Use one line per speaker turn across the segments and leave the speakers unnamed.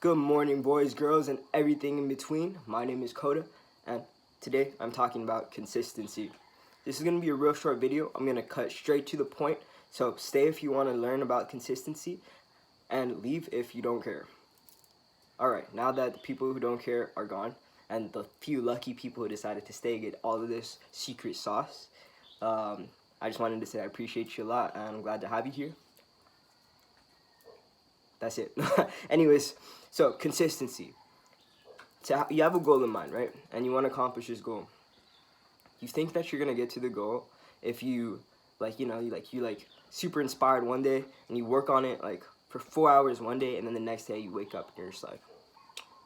Good morning, boys, girls, and everything in between. My name is Koda, and today I'm talking about consistency. This is going to be a real short video. I'm going to cut straight to the point, so stay if you want to learn about consistency, and leave if you don't care. Alright, now that the people who don't care are gone, and the few lucky people who decided to stay get all of this secret sauce, I just wanted to say I appreciate you a lot, and I'm glad to have you here. That's it. Anyways, so consistency. So you have a goal in mind, right? And you want to accomplish this goal. You think that you're gonna get to the goal if you super inspired one day and you work on it like for 4 hours one day, and then the next day you wake up and you're just like,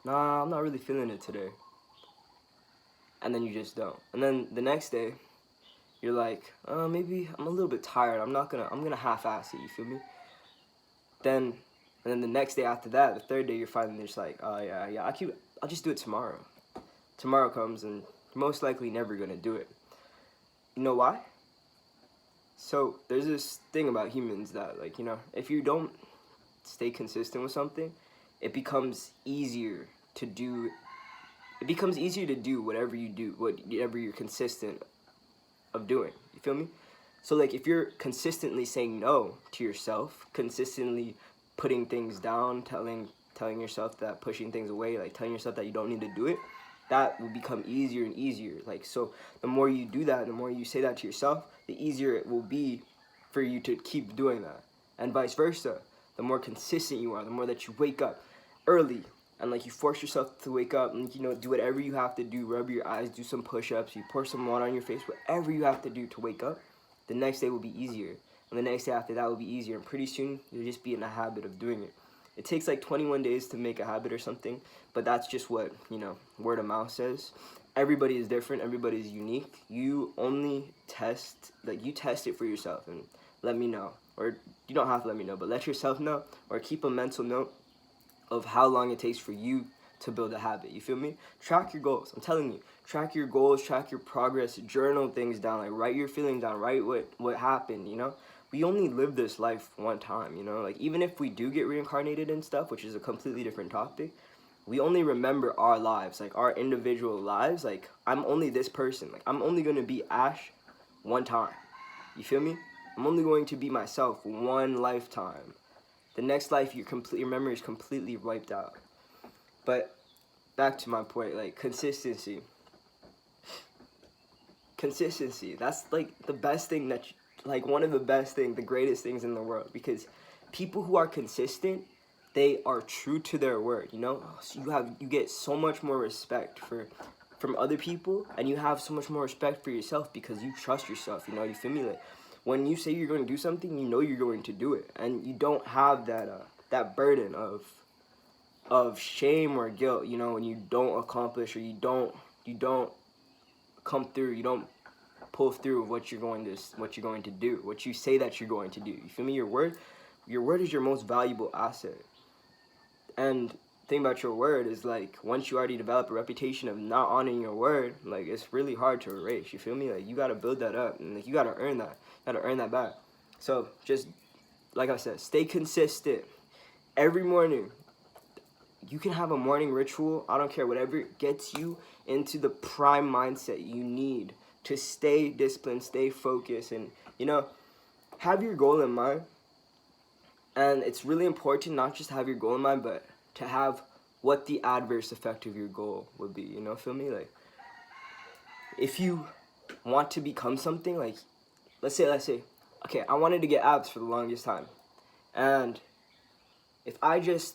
nah, I'm not really feeling it today. And then you just don't. And then the next day you're like, maybe I'm a little bit tired. I'm gonna half-ass it. You feel me? And then the next day after that, the third day, you're finally just like, oh yeah, I'll just do it tomorrow. Tomorrow comes and you're most likely never gonna do it. You know why? So there's this thing about humans that, like, if you don't stay consistent with something, it becomes easier to do. It becomes easier to do whatever you do, whatever you're consistent of doing. You feel me? So like, if you're consistently saying no to yourself, consistently putting things down, telling yourself that, pushing things away, like telling yourself that you don't need to do it, that will become easier and easier. Like, so the more you do that, the more you say that to yourself, the easier it will be for you to keep doing that. And vice versa. The more consistent you are, the more that you wake up early and like you force yourself to wake up and do whatever you have to do, rub your eyes, do some push-ups, you pour some water on your face, whatever you have to do to wake up, the next day will be easier. And the next day after that will be easier, and pretty soon you'll just be in a habit of doing it. It takes like 21 days to make a habit or something, but that's just what, word of mouth says. Everybody is different, everybody is unique. You only test, you test it for yourself and let me know. Or you don't have to let me know, but let yourself know, or keep a mental note of how long it takes for you to build a habit. You feel me? Track your goals. I'm telling you, track your goals, track your progress, journal things down, like write your feelings down, write what happened, We only live this life one time, like even if we do get reincarnated and stuff, which is a completely different topic, we only remember our lives, like our individual lives. Like, I'm only this person, like I'm only going to be Ash one time. You feel me? I'm only going to be myself one lifetime. The next life, your memory is completely wiped out. But back to my point, like consistency. Consistency, that's like the best thing that one of the best things, the greatest things in the world, because people who are consistent, they are true to their word, So you get so much more respect from other people, and you have so much more respect for yourself because you trust yourself, you feel me? Like, when you say you're going to do something, you're going to do it, and you don't have that burden of shame or guilt, when you don't accomplish, or you don't come through, you don't pull through what you're going to do, what you say that you're going to do. You feel me? Your word is your most valuable asset. And the thing about your word is, like, once you already develop a reputation of not honoring your word, like, it's really hard to erase. You feel me? Like, you got to build that up, and like, you got to earn that. You got to earn that back. So just like I said, stay consistent. Every morning, you can have a morning ritual. I don't care, whatever gets you into the prime mindset you need to stay disciplined, stay focused, and have your goal in mind. And it's really important not just to have your goal in mind, but to have what the adverse effect of your goal would be. Feel me? Like, if you want to become something, like, let's say, okay, I wanted to get abs for the longest time, and if I just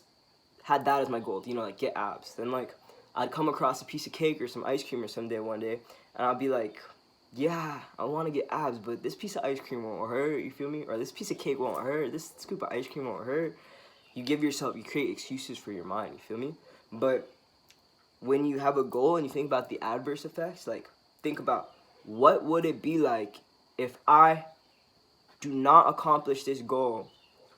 had that as my goal, like, get abs, then like I'd come across a piece of cake or some ice cream or someday one day, and I'd be like, yeah, I want to get abs, but this piece of ice cream won't hurt, you feel me? Or this piece of cake won't hurt, this scoop of ice cream won't hurt. You create excuses for your mind, you feel me? But when you have a goal and you think about the adverse effects, like, think about, what would it be like if I do not accomplish this goal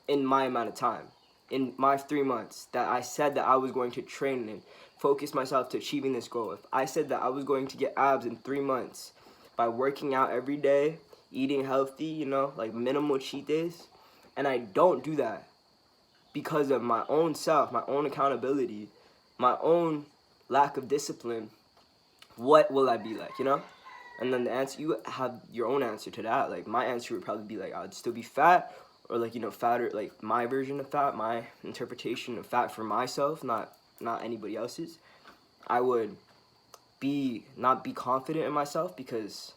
in my amount of time, in my 3 months that I said that I was going to train and focus myself to achieving this goal? If I said that I was going to get abs in 3 months by working out every day, eating healthy, like minimal cheat days, and I don't do that, because of my own self, my own accountability, my own lack of discipline, what will I be like, you know? And then the answer, you have your own answer to that. Like, my answer would probably be like, I'd still be fat, or like, you know, fatter, like my version of fat, my interpretation of fat for myself, not anybody else's. I would not be confident in myself, because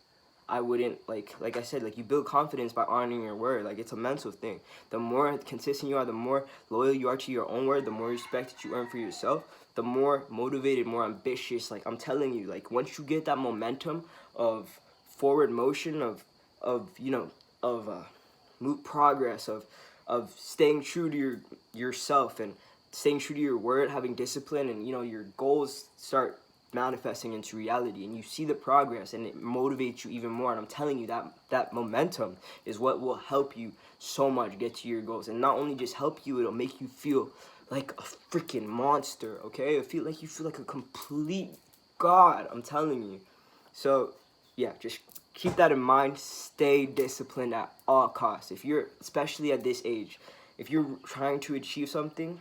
I wouldn't, like I said, like, you build confidence by honoring your word. Like, it's a mental thing. The more consistent you are, the more loyal you are to your own word, the more respect that you earn for yourself, the more motivated, more ambitious. Like, I'm telling you, like, once you get that momentum of forward motion, of you know, of progress, of staying true to yourself, and staying true to your word, having discipline, and, you know, your goals start manifesting into reality, and you see the progress, and it motivates you even more. And I'm telling you, that momentum is what will help you so much get to your goals. And not only just help you, it'll make you feel like a freaking monster, okay? It'll feel like you feel like a complete god, I'm telling you. So yeah, just keep that in mind. Stay disciplined at all costs. If you're, especially at this age, if you're trying to achieve something,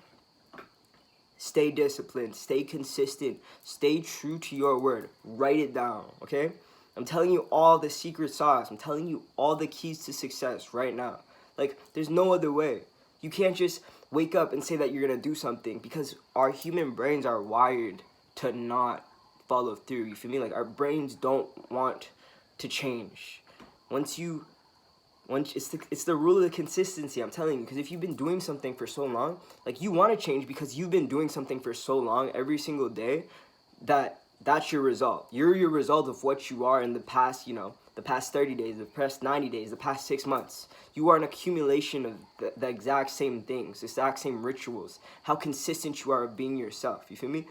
stay disciplined, stay consistent, stay true to your word. Write it down, okay? I'm telling you all the secret sauce. I'm telling you all the keys to success right now. Like, there's no other way. You can't just wake up and say that you're going to do something, because our human brains are wired to not follow through. You feel me? Like, our brains don't want to change. Once it's the rule of the consistency, I'm telling you, because if you've been doing something for so long, like, you want to change because you've been doing something for so long every single day, that's your result. You're your result of what you are in the past, you know, the past 30 days, the past 90 days, the past 6 months. You are an accumulation of the exact same things, the exact same rituals, how consistent you are of being yourself. You feel me?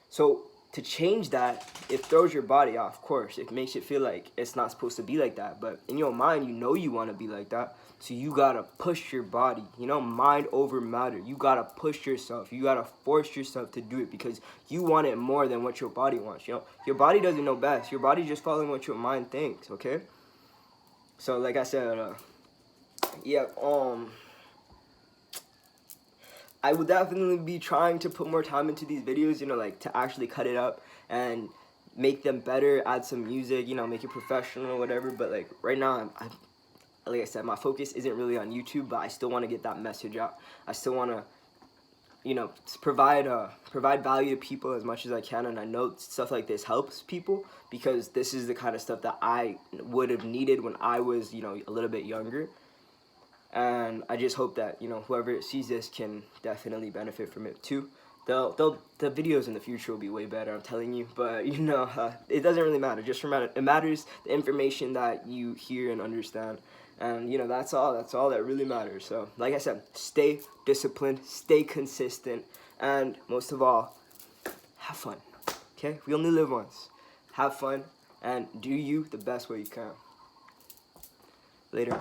So to change that, it throws your body off, of course. It makes it feel like it's not supposed to be like that. But in your mind, you know you want to be like that. So you got to push your body. You know, mind over matter. You got to push yourself. You got to force yourself to do it, because you want it more than what your body wants. You know, your body doesn't know best. Your body's just following what your mind thinks, okay? So like I said, yeah, I would definitely be trying to put more time into these videos, you know, like, to actually cut it up and make them better, add some music, you know, make it professional or whatever. But like, right now, like I said, my focus isn't really on YouTube, but I still want to get that message out. I still want to, you know, provide value to people as much as I can. And I know stuff like this helps people, because this is the kind of stuff that I would have needed when I was, you know, a little bit younger. And I just hope that, you know, whoever sees this can definitely benefit from it too. The videos in the future will be way better, I'm telling you. But, you know, it doesn't really matter. It matters the information that you hear and understand. And, you know, that's all that really matters. So, like I said, stay disciplined, stay consistent, and most of all, have fun. Okay? We only live once. Have fun, and do you the best way you can. Later.